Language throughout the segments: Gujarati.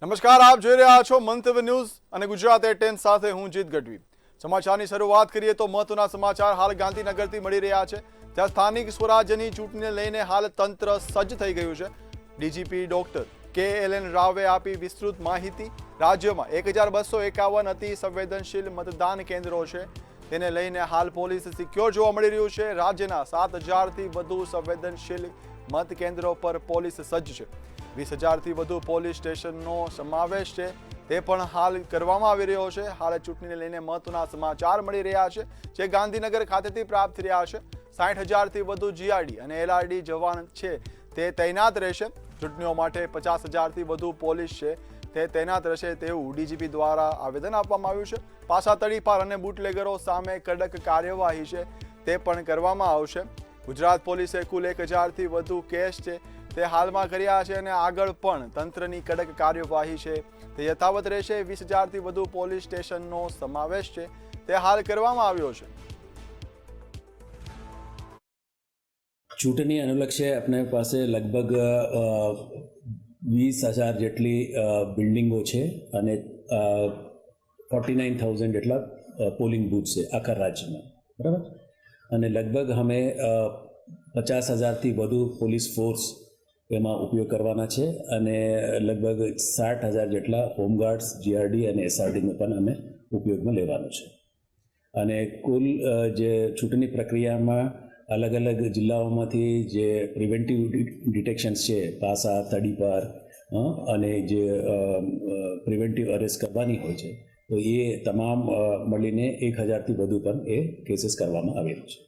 નમસ્કાર, આપ જોઈ રહ્યા છો મંતવ્ય ન્યૂઝ અને ગુજરાત એટ10 સાથે હું જીત ગઢવી। સમાચારની શરૂઆત કરીએ તો મહત્વના સમાચાર હાલ ગાંધીનગરથી મળી રહ્યા છે। ત્યાં સ્થાનિક સ્વરાજ્યની ચૂંટણીને લઈને હાલ તંત્ર સજ્જ થઈ ગયું છે। ડીજીપી ડોક્ટર KLN રાવે આપી વિસ્તૃત માહિતી। રાજ્યમાં 1251 અતિ સંવેદનશીલ મતદાન કેન્દ્રો છે, તેને લઈને હાલ પોલીસ સિક્યોર જોવા મળી રહ્યું છે। રાજ્યના 7000થી વધુ સંવેદનશીલ મત કેન્દ્રો પર પોલીસ સજ્જ છે। 20,000થી વધુ પોલીસ સ્ટેશનનો સમાવેશ છે, તે પણ હાલ કરવામાં આવી રહ્યો છે। હાલ ચૂંટણીને લઈને મહત્વના સમાચાર મળી રહ્યા છે, જે ગાંધીનગર ખાતેથી પ્રાપ્ત થઈ રહ્યા છે। 60,000થી વધુ GRD અને LRD જવાન છે, તે તૈનાત રહેશે। ચૂંટણીઓ માટે 50,000થી વધુ પોલીસ છે, તે તૈનાત રહેશે તેવું ડીજીપી દ્વારા આવેદન આપવામાં આવ્યું છે। પાછા તડીપાર અને બુટલેગરો સામે કડક કાર્યવાહી છે, તે પણ કરવામાં આવશે। ગુજરાત પોલીસે કુલ 1,000થી વધુ કેસ છે, તે હાલમાં કર્યા છે અને આગળ પણ તંત્રની કડક કાર્યવાહી છે, તે યથાવત રહેશે। 20,000થી વધુ પોલીસ સ્ટેશનનો સમાવેશ છે, તે હાલ કરવામાં આવ્યો છે। ચૂંટણી અનુલક્ષે આપણી પાસે લગભગ 20,000 જેટલી બિલ્ડિંગો છે અને 49,000 જેટલા પોલિંગ બૂથ છે આખા રાજ્યમાં, બરાબર। અને લગભગ અમે 50,000થી વધુ પોલીસ ફોર્સ એમાં ઉપયોગ કરવાના છે અને લગભગ 60,000 જેટલા હોમગાર્ડ્સ, GRD અને SRDનો પણ અમે ઉપયોગમાં લેવાનો છે। અને કુલ જે ચૂંટણી પ્રક્રિયામાં અલગ અલગ જિલ્લાઓમાંથી જે પ્રિવેન્ટિવ ડિટેક્શન્સ છે, પાસા, તડીપાર અને જે પ્રિવેન્ટિવ અરેસ્ટ કરવાની હોય છે, તો એ તમામ મળીને 1,000થી વધુ પણ એ કેસીસ કરવામાં આવેલું છે।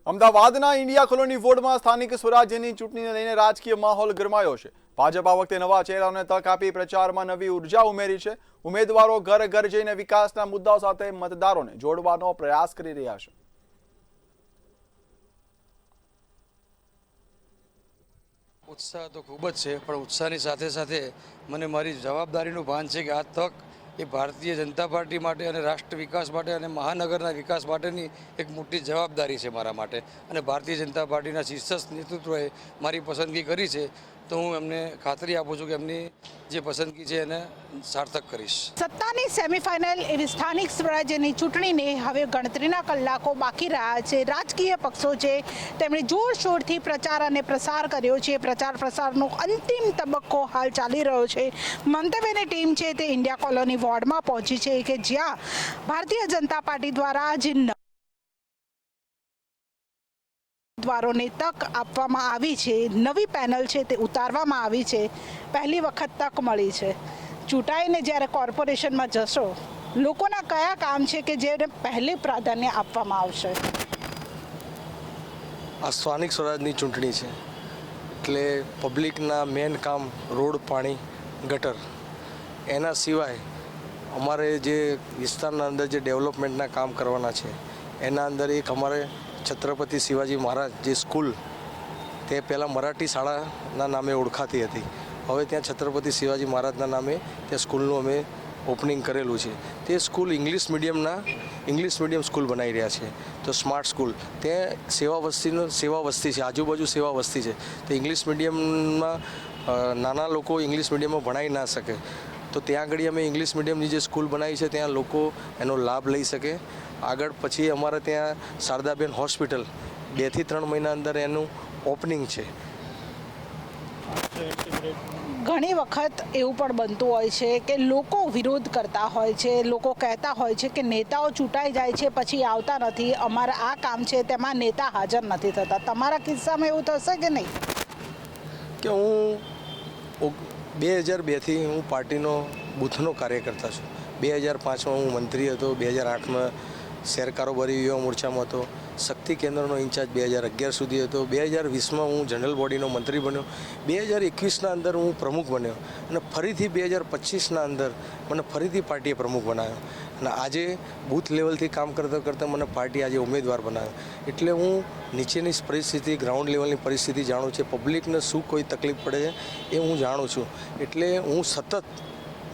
અમદાવાદના ઇન્ડિયા કોલોની વોર્ડમાં સ્થાનિક સ્વરાજ્યની ચૂંટણીને લઈને રાજકીય માહોલ ગરમાયો છે। ભાજપ આ વખતે નવા ચહેરાઓને તક આપી પ્રચારમાં નવી ઉર્જા ઉમેરી છે। ઉમેદવારો ઘર ઘર જઈને વિકાસના મુદ્દાઓ સાથે મતદારોને જોડવાનો પ્રયાસ કરી રહ્યા છે। ઉત્સાહ તો ખૂબ જ છે, પણ ઉત્સાહની સાથે સાથે મને મારી જવાબદારીનું ભાન છે કે આ તક એ ભારતીય જનતા પાર્ટી માટે અને રાષ્ટ્ર વિકાસ માટે અને મહાનગરના વિકાસ માટેની એક મોટી જવાબદારી છે મારા માટે। અને ભારતીય જનતા પાર્ટીના શીર્ષસ્થ નેતૃત્વએ મારી પસંદગી કરી છે, તો હું એમને ખાતરી આપું છું કે એમની જે પસંદગી છે એને સાર્થક કરીશ। સત્તાની સેમીફાઇનલ એવી સ્થાનિક સ્વરાજ્યની ચૂંટણીને હવે ગણતરીના કલાકો બાકી રહ્યા છે। રાજકીય પક્ષો છે, તેમણે જોરશોરથી પ્રચાર અને પ્રસાર કર્યો છે। પ્રચાર પ્રસારનો અંતિમ તબક્કો હાલ ચાલી રહ્યો છે। મંતવ્યની ટીમ છે તે ઇન્ડિયા કોલોની વોર્ડમાં પહોંચી છે, કે જ્યાં ભારતીય જનતા પાર્ટી દ્વારા આજે ઉમેદવારોને તક આપવામાં આવી છે, નવી પેનલ છે તે ઉતારવામાં આવી છે। પહેલી વખત તક મળી છે। ચૂંટાઈને જ્યારે કોર્પોરેશનમાં જશો, લોકોના કયા કામ છે કે જેને પહેલે પ્રાધાન્ય આપવામાં આવશે? આ સ્થાનિક સ્વરાજની ચૂંટણી છે, એટલે પબ્લિકના મેન કામ રોડ, પાણી, ગટર, એના સિવાય અમારે જે વિસ્તારના અંદર જે ડેવલપમેન્ટના કામ કરવાના છે, એના અંદર એક અમારે છત્રપતિ શિવાજી મહારાજ જે સ્કૂલ, તે પહેલાં મરાઠી શાળાના નામે ઓળખાતી હતી, હવે ત્યાં છત્રપતિ શિવાજી મહારાજના નામે ત્યાં સ્કૂલનું અમે ઓપનિંગ કરેલું છે। તે સ્કૂલ ઇંગ્લિશ મીડિયમ સ્કૂલ બનાવી રહ્યા છે, તો સ્માર્ટ સ્કૂલ ત્યાં સેવા વસ્તી છે, આજુબાજુ સેવા વસ્તી છે, તો ઇંગ્લિશ મીડિયમમાં નાના લોકો ઇંગ્લિશ મીડિયમમાં ભણાવી ના શકે, તો ત્યાં આગળ અમે ઇંગ્લિશ મીડિયમની જે સ્કૂલ બનાવી છે, ત્યાં લોકો એનો લાભ લઈ શકે। આગળ પછી અમારે ત્યાં શારદાબેન હોસ્પિટલ 2 થી 3 મહિના અંદર એનું ઓપનિંગ છે। ઘણી વખત એવું પણ બનતું હોય છે કે લોકો વિરોધ કરતા હોય છે, લોકો કહેતા હોય છે કે નેતાઓ ચૂંટાઈ જાય છે પછી આવતા નથી, અમારા આ કામ છે તેમાં નેતા હાજર નથી થતા। તમારા કિસ્સામાં એવું થશે કે નહીં? કે હું 2002થી હું પાર્ટીનો બૂથનો કાર્યકર્તા છું। 2005માં હું મંત્રી હતો, 2008માં શહેર કારોબારી યુવા મોરચામાં હતો, શક્તિ કેન્દ્રનો ઇન્ચાર્જ 2011 સુધી હતો, 2020માં હું જનરલ બોડીનો મંત્રી બન્યો, 2021ના અંદર હું પ્રમુખ બન્યો અને ફરીથી 2025ના અંદર મને ફરીથી પાર્ટીએ પ્રમુખ બનાવ્યો અને આજે બૂથ લેવલથી કામ કરતાં કરતાં મને પાર્ટી આજે ઉમેદવાર બનાવ્યો। એટલે હું નીચેની પરિસ્થિતિ, ગ્રાઉન્ડ લેવલની પરિસ્થિતિ જાણું છું, પબ્લિકને શું કોઈ તકલીફ પડે છે એ હું જાણું છું। એટલે હું સતત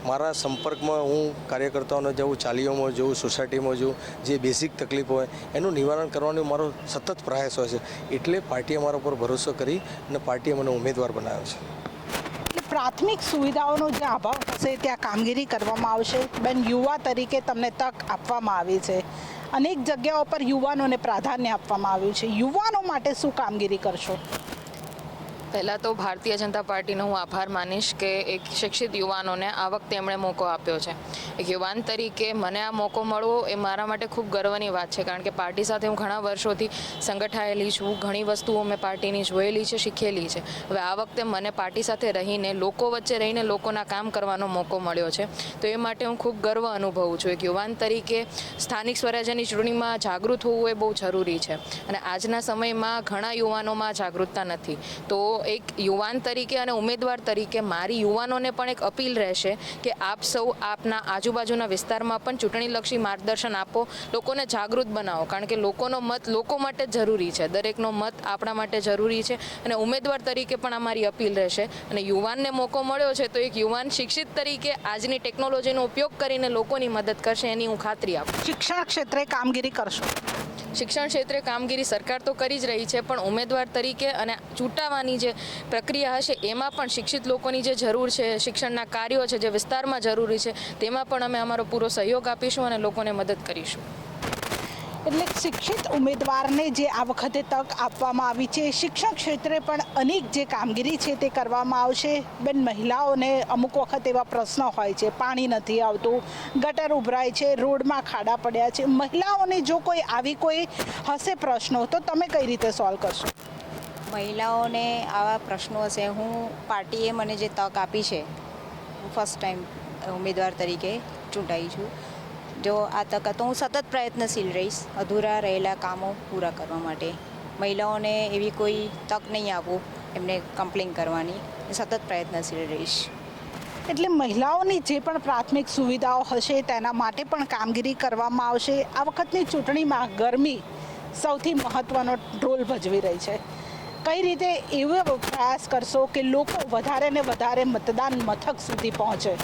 મારા સંપર્કમાં હું કાર્યકર્તાઓને જાઉં, ચાલીઓમાં જાઉં, સોસાયટીમાં જાઉં, જે બેઝિક તકલીફ હોય એનું નિવારણ કરવાનો મારો સતત પ્રયાસ હોય છે। એટલે પાર્ટીએ મારા ઉપર ભરોસો કરી અને પાર્ટીએ મને ઉમેદવાર બનાવ્યો છે। પ્રાથમિક સુવિધાઓનો જે અભાવ હશે ત્યાં કામગીરી કરવામાં આવશે. બેન, યુવા તરીકે તમને તક આપવામાં આવી છે. અનેક જગ્યાઓ પર યુવાનોને પ્રાધાન્ય આપવામાં આવ્યું છે. યુવાનો માટે શું કામગીરી કરશો? પહેલાં તો ભારતીય જનતા પાર્ટીનો હું આભાર માનીશ કે એક શિક્ષિત યુવાનોને આ વખતે એમણે મોકો આપ્યો છે. એક યુવાન તરીકે મને આ મોકો મળવો એ મારા માટે ખૂબ ગર્વની વાત છે, કારણ કે પાર્ટી સાથે હું ઘણા વર્ષોથી સંગઠાયેલી છું. ઘણી વસ્તુઓ મેં પાર્ટીની જોયેલી છે, શીખેલી છે. હવે આ વખતે મને પાર્ટી સાથે રહીને, લોકો વચ્ચે રહીને લોકોના કામ કરવાનો મોકો મળ્યો છે, તો એ માટે હું ખૂબ ગર્વ અનુભવું છું. એક યુવાન તરીકે સ્થાનિક સ્વરાજ્યની ચૂંટણીમાં જાગૃત હોવું એ બહુ જરૂરી છે, અને આજના સમયમાં ઘણા યુવાનોમાં જાગૃતતા નથી. તો એક યુવાન તરીકે અને ઉમેદવાર તરીકે મારી યુવાનોને પણ એક અપીલ રહેશે કે આપ સૌ આપના આજુબાજુના વિસ્તારમાં પણ ચૂંટણીલક્ષી માર્ગદર્શન આપો, લોકોને જાગૃત બનાવો, કારણ કે લોકોનો મત લોકો માટે જ જરૂરી છે. દરેકનો મત આપણા માટે જરૂરી છે, અને ઉમેદવાર તરીકે પણ આ મારી અપીલ રહેશે. અને યુવાનને મોકો મળ્યો છે, તો એક યુવાન શિક્ષિત તરીકે આજની ટેકનોલોજીનો ઉપયોગ કરીને લોકોની મદદ કરશે, એની હું ખાતરી આપું. શિક્ષણ ક્ષેત્રે કામગીરી કરશો? શિક્ષણ ક્ષેત્રે કામગીરી સરકાર તો કરી જ રહી છે, પણ ઉમેદવાર તરીકે અને ચૂંટાવાની જે પ્રક્રિયા હશે એમાં પણ શિક્ષિત લોકોની જે જરૂર છે, શિક્ષણના કાર્યો છે જે વિસ્તારમાં જરૂરી છે, તેમાં પણ અમે અમારો પૂરો સહયોગ આપીશું અને લોકોને મદદ કરીશું. એટલે શિક્ષિત ઉમેદવારને જે આ વખતે તક આપવામાં આવી છે, શિક્ષણ ક્ષેત્રે પણ અનેક જે કામગીરી છે તે કરવામાં આવશે. બેન, મહિલાઓને અમુક વખત એવા પ્રશ્નો હોય છે, પાણી નથી આવતું, ગટર ઉભરાય છે, રોડમાં ખાડા પડ્યા છે. મહિલાઓને જો કોઈ આવી કોઈ હશે પ્રશ્નો, તો તમે કઈ રીતે સોલ્વ કરશો? મહિલાઓને આવા પ્રશ્નો હશે, હું પાર્ટીએ મને જે તક આપી છે, હું ફર્સ્ટ ટાઈમ ઉમેદવાર તરીકે ચૂંટાઈ છું. જો આ તક તો હું સતત પ્રયત્નશીલ રહીશ અધૂરા રહેલા કામો પૂરા કરવા માટે. મહિલાઓને એવી કોઈ તક નહીં આપું એમને કમ્પ્લેન કરવાની, સતત પ્રયત્નશીલ રહીશ. એટલે મહિલાઓની જે પણ પ્રાથમિક સુવિધાઓ હશે તેના માટે પણ કામગીરી કરવામાં આવશે. આ વખતની ચૂંટણીમાં ગરમી સૌથી મહત્ત્વનો રોલ ભજવી રહી છે. કઈ રીતે એવો પ્રયાસ કરશો કે લોકો વધારે ને વધારે મતદાન મથક સુધી પહોંચે?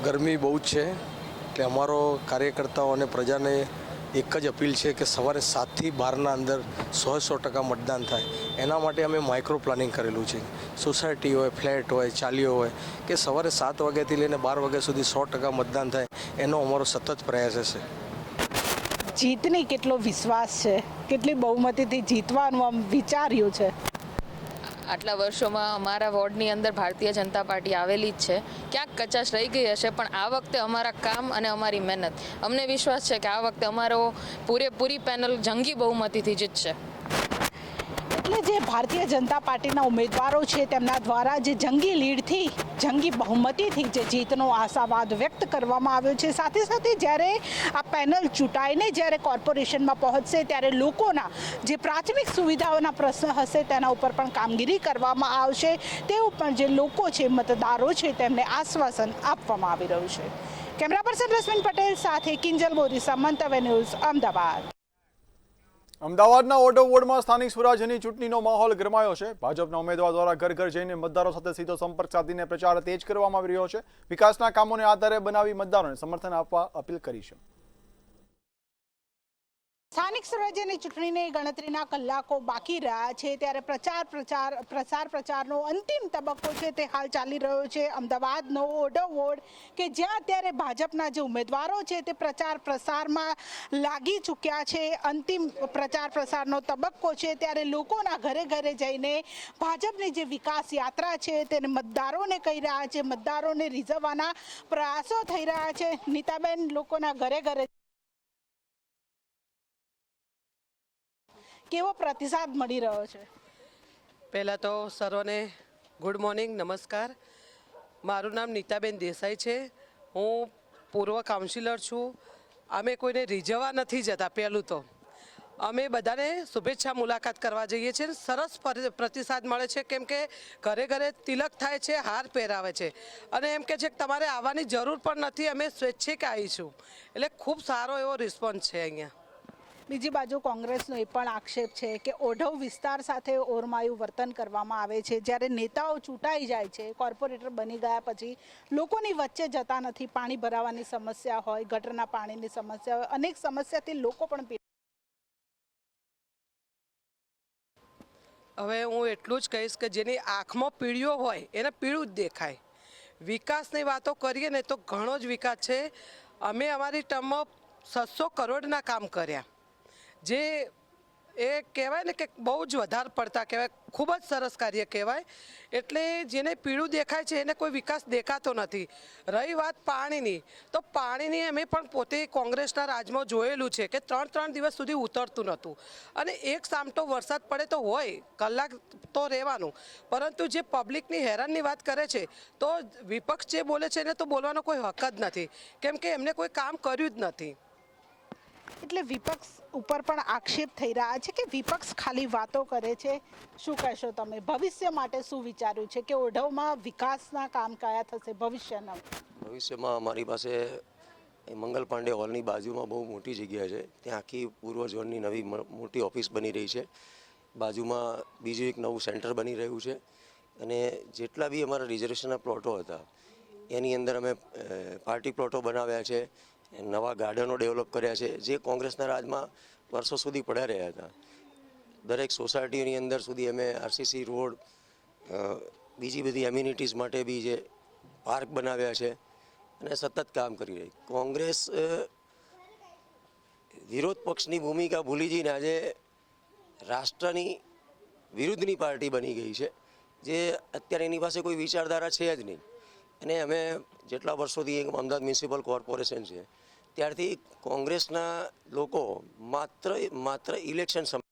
ગરમી બહુ જ છે, એટલે અમારો કાર્યકર્તાઓ અને પ્રજાને એક જ અપીલ છે કે સવારે 7થી 12ના અંદર 100% મતદાન થાય. એના માટે અમે માઇક્રો પ્લાનિંગ કરેલું છે. સોસાયટી હોય, ફ્લેટ હોય, ચાલીઓ હોય, કે સવારે 7 વાગ્યાથી લઈને 12 વાગ્યા સુધી 100% મતદાન થાય, એનો અમારો સતત પ્રયાસ હશે. જીતની કેટલો વિશ્વાસ છે? કેટલી બહુમતીથી જીતવાનું આમ વિચાર્યું છે? આટલા વર્ષોમાં અમારા વોર્ડની અંદર ભારતીય જનતા પાર્ટી આવેલી જ છે. ક્યાંક કચાશ રહી ગઈ હશે, પણ આ વખતે અમારા કામ અને અમારી મહેનત, અમને વિશ્વાસ છે કે આ વખતે અમારો પૂરેપૂરી પેનલ જંગી બહુમતીથી જીતશે. એટલે જે ભારતીય જનતા પાર્ટીના ઉમેદવારો છે તેમના દ્વારા જે જંગી લીડથી, જંગી બહુમતીથી જે જીતનો આશાવાદ વ્યક્ત કરવામાં આવ્યો છે. સાથે સાથે જ્યારે આ પેનલ ચૂંટાઈને જ્યારે કોર્પોરેશનમાં પહોંચશે ત્યારે લોકોના જે પ્રાથમિક સુવિધાઓના પ્રશ્ન હશે તેના ઉપર પણ કામગીરી કરવામાં આવશે. તેવું પણ જે લોકો છે, મતદારો છે, તેમને આશ્વાસન આપવામાં આવી રહ્યું છે. કેમેરા પર્સન રશ્મિન પટેલ સાથે કિંજલ બોરીસા, મંતવ્ય ન્યૂઝ, અમદાવાદ. અમદાવાદના ઓઢવ વોર્ડમાં સ્થાનિક સ્વરાજ્યની ચૂંટણીનો માહોલ ગરમાયો છે. ભાજપના ઉમેદવાર દ્વારા ઘર ઘર જઈને મતદારો સાથે સીધો સંપર્ક સાધીને પ્રચાર તેજ કરવામાં આવી રહ્યો છે. વિકાસના કામોને આધારે બનાવી મતદારોને સમર્થન આપવા અપીલ કરી છે. સ્થાનિક સ્વરાજ્યની ચૂંટણીની ગણતરીના કલાકો બાકી રહ્યા છે ત્યારે પ્રચારનો અંતિમ તબક્કો છે તે હાલ ચાલી રહ્યો છે. અમદાવાદનો ઓઢવ વોર્ડ કે જ્યાં અત્યારે ભાજપના જે ઉમેદવારો છે તે પ્રસારમાં લાગી ચૂક્યા છે. અંતિમ પ્રસારનો તબક્કો છે ત્યારે લોકોના ઘરે ઘરે જઈને ભાજપની જે વિકાસ યાત્રા છે તેને મતદારોને કહી રહ્યા છે, મતદારોને રીઝવવાના પ્રયાસો થઈ રહ્યા છે. નીતાબેન, લોકોના ઘરે ઘરે કેવો પ્રતિસાદ મળી રહ્યો છે? પહેલાં તો સર્વને ગુડ મોર્નિંગ, નમસ્કાર. મારું નામ નીતાબેન દેસાઈ છે. હું પૂર્વ કાઉન્સિલર છું. અમે કોઈને રીઝવવા નથી જતા. પહેલું તો અમે બધાને શુભેચ્છા મુલાકાત કરવા જઈએ છીએ. સરસ પ્રતિસાદ મળે છે, કેમ કે ઘરે ઘરે તિલક થાય છે, હાર પહેરાવે છે, અને એમ કે છે કે તમારે આવવાની જરૂર પણ નથી, અમે સ્વૈચ્છિક આવીશું. એટલે ખૂબ સારો એવો રિસ્પોન્સ છે અહીંયા. બીજી બાજુ કોંગ્રેસનો એ પણ આક્ષેપ છે કે ઓઢવ વિસ્તાર સાથે ઓરમાયું વર્તન કરવામાં આવે છે. જ્યારે નેતાઓ ચૂંટાઈ જાય છે, કોર્પોરેટર બની ગયા પછી લોકોની વચ્ચે જતા નથી. પાણી ભરાવાની સમસ્યા હોય, ગટરના પાણીની સમસ્યા હોય, અનેક સમસ્યાથી લોકો પણ હવે હું એટલું જ કહીશ કે જેની આંખમાં પીળીઓ હોય એને પીળું જ દેખાય. વિકાસની વાતો કરીએ ને તો ઘણો જ વિકાસ છે. અમે અમારી ટર્મમાં 700 કરોડના કામ કર્યા, જે એ કહેવાય ને કે બહુ જ વધારે પડતા કહેવાય, ખૂબ જ સરસ કાર્ય કહેવાય. એટલે જેને પીળું દેખાય છે એને કોઈ વિકાસ દેખાતો નથી. રહી વાત પાણીની, તો પાણીની અમે પણ પોતે કોંગ્રેસના રાજમાં જોયેલું છે કે 3 દિવસ સુધી ઉતરતું નહોતું. અને એક સામટો વરસાદ પડે તો હોય કલાક તો રહેવાનું, પરંતુ જે પબ્લિકની હેરાનની વાત કરે છે તો વિપક્ષ જે બોલે છે એને તો બોલવાનો કોઈ હક જ નથી, કેમ કે એમને કોઈ કામ કર્યું જ નથી. એટલે વિપક્ષ ઉપર પણ આક્ષેપ થઈ રહ્યા છે કે વિપક્ષ ખાલી વાતો કરે છે. શું કહેશો તમે? ભવિષ્ય માટે શું વિચાર્યું છે કે ઓઢવમાં વિકાસના કામ કયા થશે ભવિષ્યના? ભવિષ્યમાં અમારી પાસે મંગલ પાંડે હોલની બાજુમાં બહુ મોટી જગ્યા છે, ત્યાં આખી પૂર્વ ઝોનની નવી મોટી ઓફિસ બની રહી છે. બાજુમાં બીજું એક નવું સેન્ટર બની રહ્યું છે, અને જેટલા બી અમારા રિઝર્વેશનના પ્લોટો હતા એની અંદર અમે પાર્ટી પ્લોટો બનાવ્યા છે, નવા ગાર્ડનો ડેવલપ કર્યા છે, જે કોંગ્રેસના રાજમાં વર્ષો સુધી પડ્યા રહ્યા હતા. દરેક સોસાયટીની અંદર સુધી અમે આરસીસી રોડ, બીજી બધી એમ્યુનિટીઝ માટે બી જે પાર્ક બનાવ્યા છે, અને સતત કામ કરી રહી. કોંગ્રેસ વિરોધ પક્ષની ભૂમિકા ભૂલી જઈને આજે રાષ્ટ્રની વિરુદ્ધની પાર્ટી બની ગઈ છે, જે અત્યારે એની પાસે કોઈ વિચારધારા છે જ નહીં. અને અમે જેટલા વર્ષોથી એક અમદાવાદ મ્યુનિસિપલ કોર્પોરેશન છે ત્યારથી કોંગ્રેસના લોકો માત્ર ઇલેક્શન સમય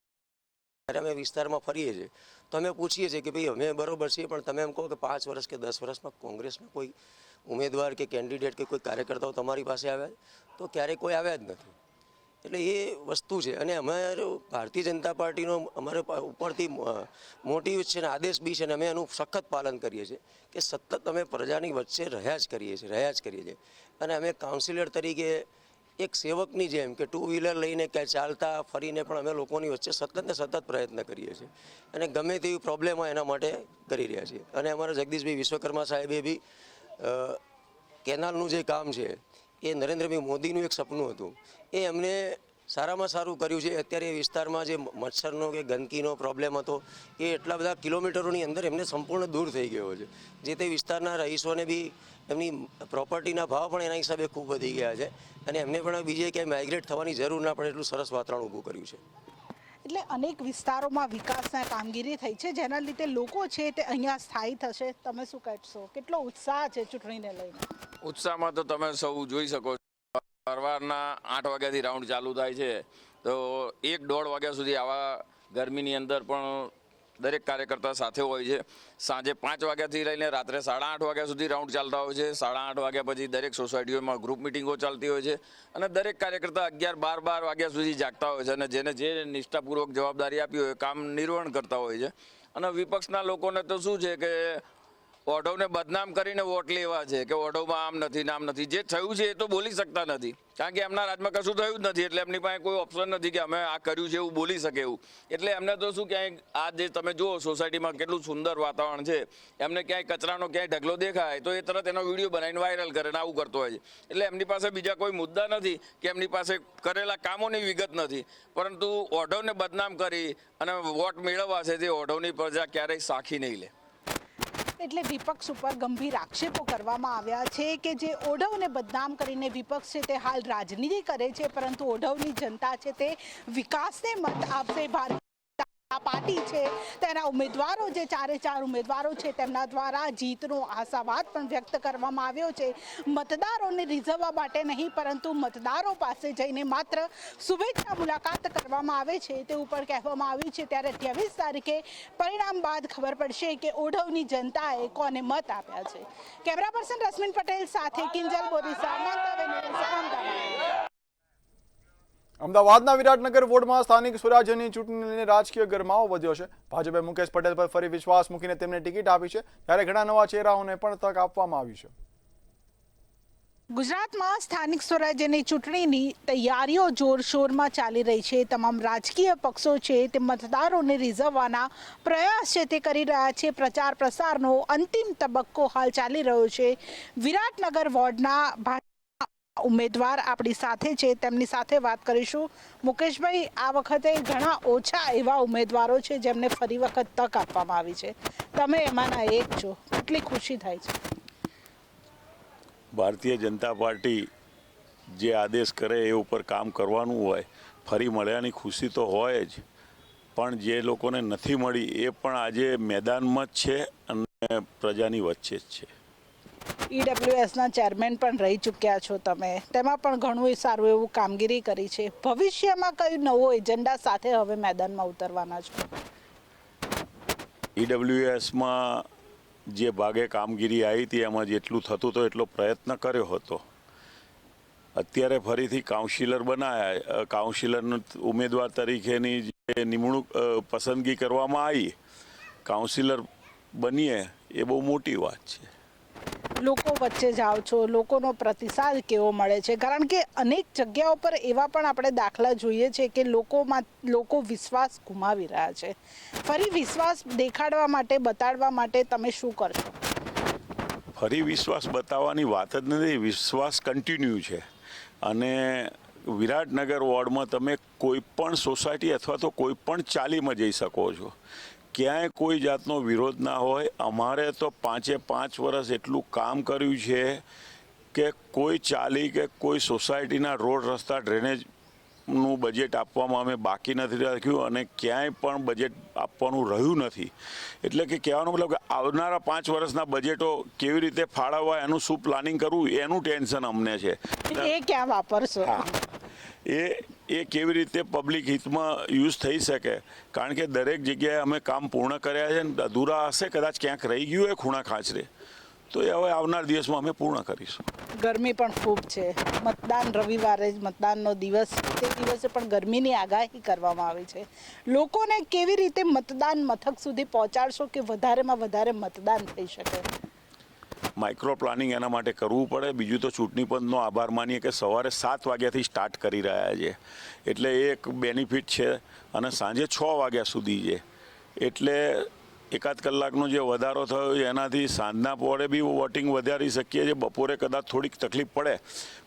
જ્યારે અમે વિસ્તારમાં ફરીએ છીએ તો અમે પૂછીએ છીએ કે ભાઈ અમે બરોબર છીએ, પણ તમે એમ કહો કે 5 વર્ષ કે 10 વર્ષમાં કોંગ્રેસના કોઈ ઉમેદવાર કે કેન્ડિડેટ કે કોઈ કાર્યકર્તાઓ તમારી પાસે આવ્યા તો ક્યારેય કોઈ આવ્યા જ નથી. એટલે એ વસ્તુ છે. અને અમારો ભારતીય જનતા પાર્ટીનો અમારે ઉપરથી મોટિવ છે ને આદેશ બી છે, ને અમે એનું સખત પાલન કરીએ છીએ કે સતત અમે પ્રજાની વચ્ચે રહ્યા જ કરીએ છીએ. અને અમે કાઉન્સિલર તરીકે એક સેવકની જેમ કે 2 વ્હીલર લઈને ક્યાંય ચાલતા ફરીને પણ અમે લોકોની વચ્ચે સતત પ્રયત્ન કરીએ છીએ, અને ગમે તેવી પ્રોબ્લેમ હોય એના માટે કરી રહ્યા છીએ. અને અમારા જગદીશભાઈ વિશ્વકર્મા સાહેબે બી કેનાલનું જે કામ છે એ નરેન્દ્રભાઈ મોદીનું એક સપનું હતું, એ એમને સારામાં સારું કર્યું છે. અત્યારે એ વિસ્તારમાં જે મચ્છરનો કે ગંદકીનો પ્રોબ્લેમ હતો એ એટલા બધા કિલોમીટરોની અંદર એમને સંપૂર્ણ દૂર થઈ ગયો છે, જે તે વિસ્તારના રહીશોને બી એમની પ્રોપર્ટીના ભાવ પણ એના હિસાબે ખૂબ વધી ગયા છે, અને એમને પણ બીજે ક્યાંય માઇગ્રેટ થવાની જરૂર ના પડે એટલું સરસ વાતાવરણ ઊભું કર્યું છે. એટલે અનેક વિસ્તારોમાં વિકાસના કામગીરી થઈ છે, જેના લીધે લોકો છે તે અહીંયા સ્થાયી થશે. તમે શું કહેશો? કેટલો ઉત્સાહ છે ચૂંટણીને લઈને? ઉત્સાહમાં તો તમે સૌ જોઈ શકો છો. સવારના 8 વાગ્યાથી રાઉન્ડ ચાલુ થાય છે તો 1-1.5 વાગ્યા સુધી આવા ગરમીની અંદર પણ દરેક કાર્યકર્તા સાથે હોય છે. સાંજે 5 વાગ્યાથી લઈને રાત્રે 8:30 વાગ્યા સુધી રાઉન્ડ ચાલતા હોય છે. 8:30 વાગ્યા પછી દરેક સોસાયટીઓમાં ગ્રુપ મિટિંગો ચાલતી હોય છે, અને દરેક કાર્યકર્તા 11-12 વાગ્યા સુધી જાગતા હોય છે, અને જેને જે નિષ્ઠાપૂર્વક જવાબદારી આપી હોય કામ નિર્વહન કરતા હોય છે. અને વિપક્ષના લોકોને તો શું છે કે ઓઢવને બદનામ કરીને વોટ લેવા છે કે ઓઢવમાં આમ નથી નામ નથી. જે થયું છે એ તો બોલી શકતા નથી, કારણ કે એમના રાજમાં કશું થયું જ નથી, એટલે એમની પાસે કોઈ ઓપ્શન નથી કે અમે આ કર્યું છે એવું બોલી શકે એવું. એટલે એમને તો શું ક્યાંય આ જે તમે જુઓ સોસાયટીમાં કેટલું સુંદર વાતાવરણ છે, એમને ક્યાંય કચરાનો ક્યાંય ઢગલો દેખાય તો એ તરત એનો વિડીયો બનાવીને વાયરલ કરે ને આવું કરતો હોય છે. એટલે એમની પાસે બીજા કોઈ મુદ્દા નથી કે એમની પાસે કરેલા કામોની વિગત નથી, પરંતુ ઓઢવને બદનામ કરી અને વોટ મેળવવા છે તે ઓઢવની પ્રજા ક્યારેય સાખી નહીં લે. એટલે વિપક્ષ ઉપર ગંભીર આક્ષેપો કરવામાં આવ્યા છે કે જે ઓઢવને બદનામ કરીને વિપક્ષ છે તે હાલ રાજનીતિ કરે છે, પરંતુ ઓઢવની જનતા છે તે વિકાસને મત આપશે. ભારતીય પાર્ટી છે તેના ઉમેદવારો જે 4 ઉમેદવારો છે તેમના દ્વારા જીતનો આશાવાદ પણ વ્યક્ત કરવામાં આવ્યો છે. મતદારોને રીઝવવા માટે નહીં, પરંતુ મતદારો પાસે જઈને માત્ર શુભેચ્છા મુલાકાત કરવામાં આવે છે તે ઉપર કહેવામાં આવ્યું છે. ત્યારે 28 તારીખે પરિણામ બાદ ખબર પડશે કે ઓઢવની જનતાએ કોને મત આપ્યા છે. કેમેરા પર્સન રશ્મિન પટેલ સાથે કિંજલ બોરીસા, અમદાવાદના વિરાટનગર વોર્ડમાં સ્થાનિક સ્વરાજ્યની ચૂંટણીને લઈને રાજકીય ગરમાવો વધ્યો છે. ભાજપે મુકેશ પટેલ પર ફરી વિશ્વાસ મૂકીને તેમને ટિકિટ આપી છે, ત્યારે ઘણા નવા ચહેરાઓને પણ તક આપવામાં આવી છે. ગુજરાતમાં સ્થાનિક સ્વરાજ્યની ચૂંટણીની તૈયારીઓ જોરશોરમાં ચાલી રહી છે. તમામ રાજકીય પક્ષો છે તે મતદારોને રીઝવવાના પ્રયાસ છે તે કરી રહ્યા છે. પ્રચાર પ્રસારનો અંતિમ તબક્કો હાલ ચાલી રહ્યો છે. વિરાટનગર વોર્ડના ઉમેદવાર આપણી સાથે છે, તેમની સાથે વાત કરીશું. મુકેશભાઈ, આ વખતે ઘણા ઓછા એવા ઉમેદવારો છે જેમને ફરી વખત તક આપવામાં આવી છે. તમે એમાંના એક છો. કેટલી ખુશી થાય છે? ભારતીય જનતા પાર્ટી જે આદેશ કરે એ ઉપર કામ કરવાનું હોય. ફરી મળ્યાની ખુશી તો હોય જ, પણ જે લોકોને નથી મળી એ પણ આજે મેદાનમાં જ છે અને પ્રજાની વચ્ચે જ છે. ઈડબ્લ્યુએસના ચેરમેન પણ રહી ચૂક્યા છો તમે, તેમાં પણ ઘણું સારું એવું કામગીરી કરી છે. ભવિષ્યમાં કઈ નવો એજન્ડા સાથે હવે મેદાનમાં ઉતરવાના છો? ઈડબ્લ્યુએસમાં જે ભાગે કામગીરી આવી હતી એમાં જેટલું થતું તો એટલો પ્રયત્ન કર્યો હતો. અત્યારે ફરીથી કાઉન્સિલર બનાયા, કાઉન્સિલર ઉમેદવાર તરીકેની જે નિમણૂક પસંદગી કરવામાં આવી, કાઉન્સિલર બનીએ એ બહુ મોટી વાત છે. લોકો વચ્ચે જાઓ છો, લોકોનો પ્રતિસાદ કેવો મળે છે? કારણ કે અનેક જગ્યાઓ પર એવા પણ આપણે દાખલા જોઈએ છે કે લોકો વિશ્વાસ ગુમાવી રહ્યા છે. ફરી વિશ્વાસ દેખાડવા માટે, બતાડવા માટે તમે શું કરશો? ફરી વિશ્વાસ બતાવવાની વાત જ નથી, વિશ્વાસ કન્ટિન્યુ છે. અને વિરાટનગર વોર્ડમાં તમે કોઈ પણ સોસાયટી અથવા તો કોઈ પણ ચાલીમાં જઈ શકો છો. ક્યાંય કોઈ જાતનો વિરોધ ના હોય. અમારે તો 5 વર્ષ એટલું કામ કર્યું છે કે કોઈ ચાલી કે કોઈ સોસાયટીના રોડ, રસ્તા, ડ્રેનેજનું બજેટ આપવામાં અમે બાકી નથી રાખ્યું અને ક્યાંય પણ બજેટ આપવાનું રહ્યું નથી. એટલે કે કહેવાનો મતલબ કે આવનારા 5 વર્ષના બજેટો કેવી રીતે ફાળવવા, એનું શું પ્લાનિંગ કરવું, એનું ટેન્શન અમને છે. એ ક્યાં વાપરશો? એ કેવી રીતે પબ્લિક હિતમાં યુઝ થઈ શકે, કારણ કે દરેક જગ્યાએ અમે કામ પૂર્ણ કર્યા છે. અધૂરા હશે, કદાચ ક્યાંક રહી ગયું હોય ખૂણા ખાંચરે, તો એ હવે આવનાર દિવસમાં અમે પૂર્ણ કરીશું. ગરમી પણ ખૂબ છે. મતદાન રવિવારે જ મતદાનનો દિવસ, તે દિવસે પણ ગરમીની આગાહી કરવામાં આવી છે. લોકોને કેવી રીતે મતદાન મથક સુધી પહોંચાડશો કે વધારેમાં વધારે મતદાન થઈ શકે? માઇક્રો પ્લાનિંગ એના માટે કરવું પડે. બીજું તો ચૂંટણી પંચનો આભાર માનીએ કે સવારે 7 વાગ્યાથી સ્ટાર્ટ કરી રહ્યા છે, એટલે એ એક બેનિફિટ છે. અને સાંજે 6 વાગ્યા સુધી છે, એટલે 1 કલાકનો જે વધારો થયો એનાથી સાંજના પોળે બી વોટિંગ વધારી શકીએ છીએ. બપોરે કદાચ થોડીક તકલીફ પડે,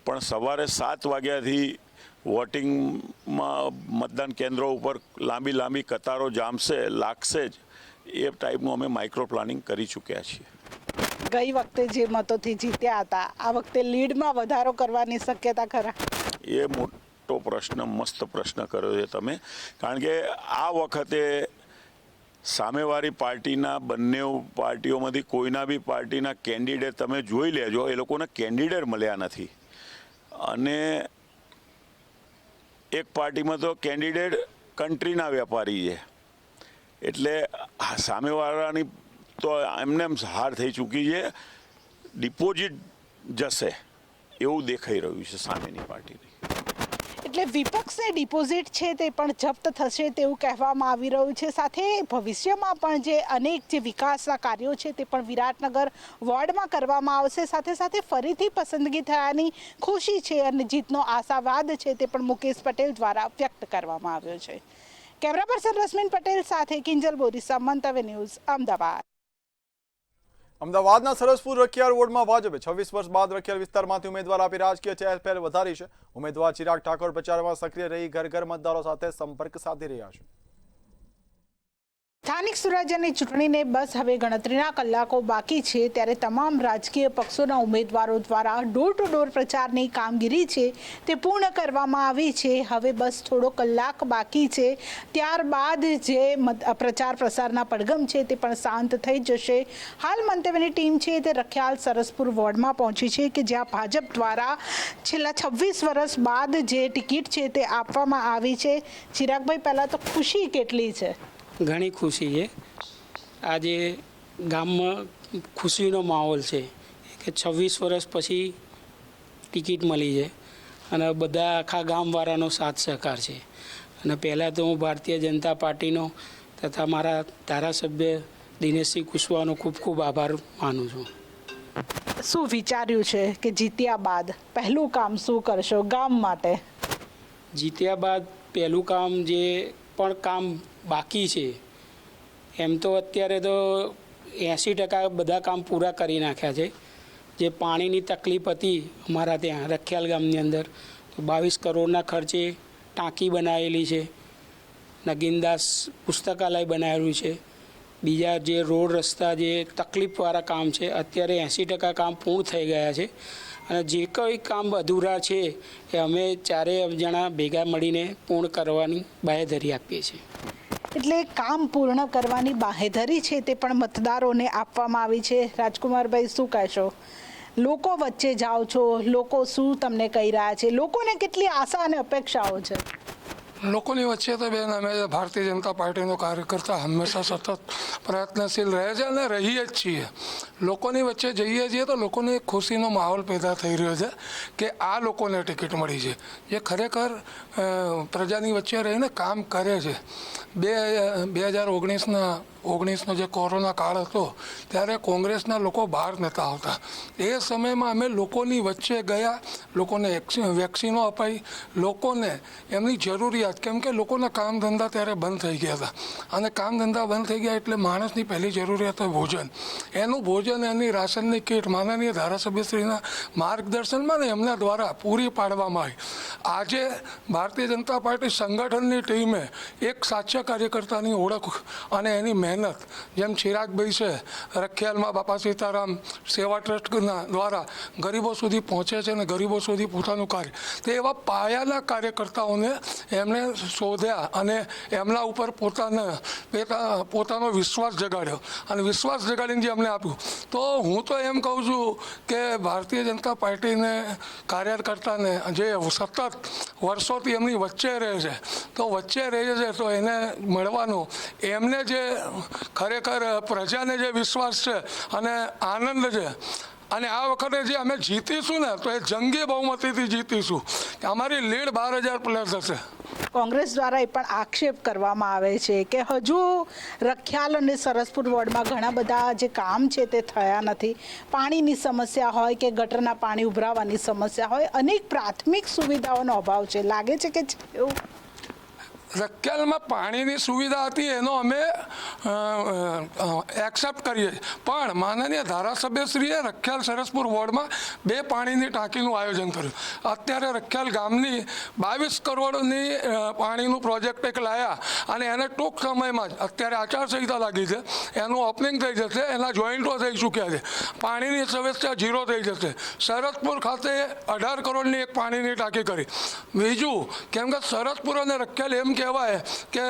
પણ સવારે 7 વાગ્યાથી વોટિંગમાં મતદાન કેન્દ્રો ઉપર લાંબી કતારો જામશે, લાગશે જ. એ ટાઈપનું અમે માઇક્રો પ્લાનિંગ કરી ચૂક્યા છીએ. ગઈ વખતે જે મતોથી જીત્યા હતા, આ વખતે લીડમાં વધારો કરવાની શક્યતા ખરા? એ મોટો પ્રશ્ન, મસ્ત પ્રશ્ન કર્યો છે તમે. કારણ કે આ વખતે સામેવાળી પાર્ટીના, બંને પાર્ટીઓમાંથી કોઈના બી પાર્ટીના કેન્ડિડેટ તમે જોઈ લેજો, એ લોકોને કેન્ડિડેટ મળ્યા નથી. અને એક પાર્ટીમાં તો કેન્ડિડેટ કન્ટ્રીના વેપારી છે, એટલે સામેવાળાની તો એમને એમ હાર થઈ ચૂકી છે. ડિપોઝિટ જશે એવું દેખાઈ રહ્યું છે સામેની પાર્ટીની. એટલે વિપક્ષને ડિપોઝિટ છે તે પણ જપ્ત થશે તેવું કહેવામાં આવી રહ્યું છે. સાથે ભવિષ્યમાં પણ જે અનેક જે વિકાસના કાર્યો છે તે પણ વિરાટનગર વોર્ડમાં કરવામાં આવશે. સાથે સાથે ફરીથી પસંદગી થયાની ખુશી છે અને જીતનો આશાવાદ છે તે પણ મુકેશ પટેલ દ્વારા વ્યક્ત કરવામાં આવ્યો છે. કેમેરા પર્સન રશ્મિન પટેલ સાથે કિંજલ બોરીસા, મંતવ્ય ન્યૂઝ, અમદાવાદ. અમદાવાદના સરસપુર રખિયાલ વોર્ડમાં ભાજપે 26 વર્ષ બાદ રખિયાલ વિસ્તારમાંથી ઉમેદવાર આપી રાજકીય ચહેરપહેલ વધારી છે. ઉમેદવાર ચિરાગ ઠાકોર પ્રચારમાં સક્રિય રહી ઘર મતદારો સાથે સંપર્ક સાધી રહ્યા છે. સ્થાનિક સ્વરાજ્યની ચૂંટણીને બસ હવે ગણતરીના કલાકો બાકી છે, ત્યારે તમામ રાજકીય પક્ષોના ઉમેદવારો દ્વારા ડોર ટુ ડોર પ્રચારની કામગીરી છે તે પૂર્ણ કરવામાં આવી છે. હવે બસ થોડો કલાક બાકી છે, ત્યારબાદ જે પ્રચાર પ્રસારના પડઘમ છે તે પણ શાંત થઈ જશે. હાલ મંતવ્યની ટીમ છે તે રખિયાલ સરસપુર વોર્ડમાં પહોંચી છે કે જ્યાં ભાજપ દ્વારા છેલ્લા 26 વર્ષ બાદ જે ટિકિટ છે તે આપવામાં આવી છે. ચિરાગભાઈ, પહેલાં તો ખુશી કેટલી છે? ઘણી ખુશી છે. આજે ગામમાં ખુશીનો માહોલ છે કે 26 વર્ષ પછી ટિકિટ મળી છે અને બધા આખા ગામવાળાનો સાથ સહકાર છે. અને પહેલાં તો હું ભારતીય જનતા પાર્ટીનો તથા મારા ધારાસભ્ય દિનેશસિંહ કુશવાહનો ખૂબ ખૂબ આભાર માનું છું. શું વિચાર્યું છે કે જીત્યા બાદ પહેલું કામ શું કરશો ગામ માટે? જીત્યા બાદ પહેલું કામ જે પણ કામ બાકી છે, એમ તો અત્યારે તો 80% બધા કામ પૂરા કરી નાખ્યા છે. જે પાણીની તકલીફ હતી અમારા ત્યાં રખિયાલ ગામની અંદર, તો 22 કરોડના ખર્ચે ટાંકી બનાવેલી છે, નગીનદાસ પુસ્તકાલય બનાવેલું છે, બીજા જે રોડ રસ્તા જે તકલીફવાળા કામ છે અત્યારે 80% કામ પૂર્ણ થઈ ગયા છે, અને જે કંઈ કામ અધૂરા છે એ અમે ચારેય જણા ભેગા મળીને પૂર્ણ કરવાની બાંહેધરી આપીએ છીએ. એટલે કામ પૂર્ણ કરવાની બાંહેધરી છે તે પણ મતદારોને આપવામાં આવી છે. રાજકુમારભાઈ, શું કહેશો? લોકો વચ્ચે જાઓ છો, લોકો શું તમને કહી રહ્યા છે, લોકોને કેટલી આશા અને અપેક્ષાઓ છે? લોકોની વચ્ચે તો બેન અમે ભારતીય જનતા પાર્ટીનો કાર્યકર્તા હંમેશા સતત પ્રયત્નશીલ રહે છે અને રહીએ જ છીએ. લોકોની વચ્ચે જઈએ છીએ તો લોકોને એક ખુશીનો માહોલ પેદા થઈ રહ્યો છે કે આ લોકોને ટિકિટ મળી છે, જે ખરેખર પ્રજાની વચ્ચે રહીને કામ કરે છે. 2019નો જે કોરોના કાળ હતો ત્યારે કોંગ્રેસના લોકો બહાર નહોતા આવતા. એ સમયમાં અમે લોકોની વચ્ચે ગયા, લોકોને વેક્સિનો અપાઈ, લોકોને એમની જરૂરિયાત, કેમ કે લોકોના કામ ધંધા ત્યારે બંધ થઈ ગયા હતા, અને કામ ધંધા બંધ થઈ ગયા એટલે માણસની પહેલી જરૂરિયાત હોય ભોજન. એનું ભોજન, એની રાશનની કીટ માનનીય ધારાસભ્યશ્રીના માર્ગદર્શનમાં ને એમના દ્વારા પૂરી પાડવામાં આવી. આજે ભારતીય જનતા પાર્ટી સંગઠનની ટીમે એક સાચા કાર્યકર્તાની ઓળખ અને એની મહેનત, જેમ ચિરાગભાઈ છે રખિયાલમાં બાપા સીતારામ સેવા ટ્રસ્ટના દ્વારા ગરીબો સુધી પહોંચે છે અને ગરીબો સુધી પોતાનું કાર્ય, તે એવા પાયાના કાર્યકર્તાઓને એમણે શોધ્યા અને એમના ઉપર પોતાનો વિશ્વાસ જગાડ્યો, અને વિશ્વાસ જગાડીને જે અમને આપ્યું. તો હું તો એમ કહું છું કે ભારતીય જનતા પાર્ટીને કાર્યકર્તાને જે સતત વર્ષોથી એમની વચ્ચે રહે છે, તો વચ્ચે રહે છે તો એને મળવાનું, એમને જે ખરેખર પ્રજાને જે વિશ્વાસ છે અને આનંદ છે, અને આ વખતે જે અમે જીતીશું ને તો એ જંગી બહુમતીથી જીતીશું. અમારી લીડ 12,000 પ્લસ હશે. કોંગ્રેસ દ્વારા એ પણ આક્ષેપ કરવામાં આવે છે કે હજુ રખિયાલ અને સરસપુર વોર્ડમાં ઘણા બધા જે કામ છે તે થયા નથી. પાણીની સમસ્યા હોય કે ગટરના પાણી ઉભરાવાની સમસ્યા હોય, અનેક પ્રાથમિક સુવિધાઓનો અભાવ છે. લાગે છે કે એવું? રખિયાલમાં પાણીની સુવિધા હતી એનો અમે એક્સેપ્ટ કરીએ, પણ માનનીય ધારાસભ્યશ્રીએ રખિયાલ સરસપુર વોર્ડમાં 2 પાણીની ટાંકીનું આયોજન કર્યું. અત્યારે રખિયાલ ગામની 22 કરોડની પાણીનું પ્રોજેક્ટ એક લાયા, અને એને ટૂંક સમયમાં જ અત્યારે આચારસંહિતા લાગી છે, એનું ઓપનિંગ થઈ જશે, એના જોઈન્ટો થઈ ચૂક્યા છે, પાણીની સમસ્યા 0 થઈ જશે. સરસપુર ખાતે 18 કરોડની એક પાણીની ટાંકી કરી. બીજું, કેમ કે સરસપુર અને રખિયાલ એમ કહેવાય કે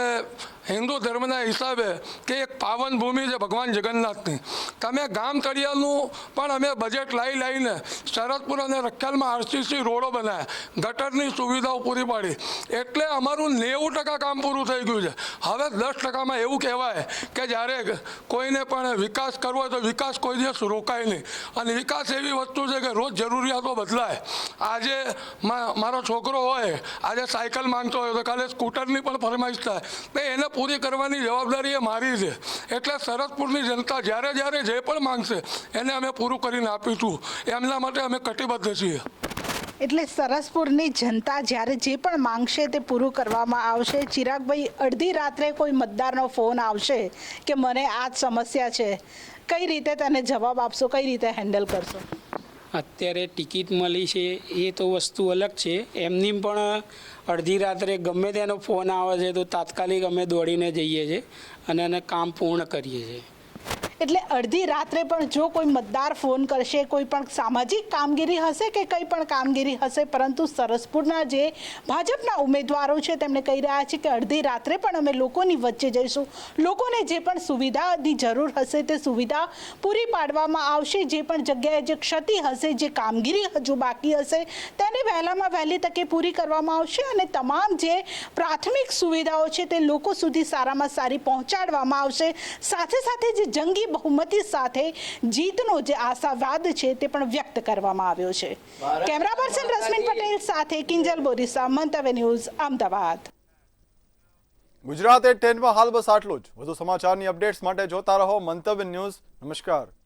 હિન્દુ ધર્મના હિસાબે કે એક પાવન ભૂમિ છે ભગવાન જગન્નાથની. તમે ગામ તળિયાનું પણ અમે બજેટ લાવીને સરસપુર અને રખિયાલમાં RCC રોડો બનાવ્યા, ગટરની સુવિધાઓ પૂરી પાડી, એટલે અમારું 90% કામ પૂરું થઈ ગયું છે. હવે 10%માં એવું કહેવાય કે જ્યારે કોઈને પણ વિકાસ કરવો હોય તો વિકાસ કોઈ દિવસ રોકાય નહીં, અને વિકાસ એવી વસ્તુ છે કે રોજ જરૂરિયાતો બદલાય. આજે મારો છોકરો હોય, આજે સાયકલ માંગતો હોય તો કાલે સ્કૂટરની પણ ફરમાઈશ થાય, તો એને પૂરી કરવાની જવાબદારી એ મારી છે. એટલે સરસપુરની જનતા જ્યારે જે પણ માંગશે એને અમે પૂરું કરીને આપીશું, એમના માટે અમે કટિબદ્ધ છીએ. એટલે સરસપુરની જનતા જ્યારે જે પણ માંગશે તે પૂરું કરવામાં આવશે. ચિરાગભાઈ, અડધી રાત્રે કોઈ મતદારનો ફોન આવશે કે મને આ જ સમસ્યા છે, કઈ રીતે તેને જવાબ આપશો, કઈ રીતે હેન્ડલ કરશો? અત્યારે ટિકિટ મળી છે એ તો વસ્તુ અલગ છે, એમની પણ અડધી રાત્રે ગમે તેનો ફોન આવે છે તો તાત્કાલિક અમે દોડીને જઈએ છીએ અને એને કામ પૂર્ણ કરીએ છીએ. એટલે અડધી રાત્રે પણ જો કોઈ મતદાર ફોન કરશે, કોઈ પણ સામાજિક કામગીરી હશે કે કંઈ પણ કામગીરી હશે, પરંતુ સરસપુરના જે ભાજપના ઉમેદવારો છે તેમણે કહી રહ્યા છે કે અડધી રાત્રે પણ અમે લોકોની વચ્ચે જઈશું, લોકોને જે પણ સુવિધાની જરૂર હશે તે સુવિધા પૂરી પાડવામાં આવશે. જે પણ જગ્યાએ જે ક્ષતિ હશે, જે કામગીરી હજુ બાકી હશે તેને વહેલામાં વહેલી તકે પૂરી કરવામાં આવશે, અને તમામ જે પ્રાથમિક સુવિધાઓ છે તે લોકો સુધી સારામાં સારી પહોંચાડવામાં આવશે. સાથે સાથે જે જંગી બહુમતી સાથે જીતનો જે આશાવાદ છે તે પણ વ્યક્ત કરવામાં આવ્યો છે. કેમેરા પર્સન રશ્મિન પટેલ સાથે કિંજલ બોરીસા, મંતવ્ય ન્યૂઝ, અમદાવાદ. ગુજરાત એટ 10માં હાલ બસ આટલું જ. વધુ સમાચારની અપડેટ્સ માટે જોતા રહો મંતવ્ય ન્યૂઝ. નમસ્કાર.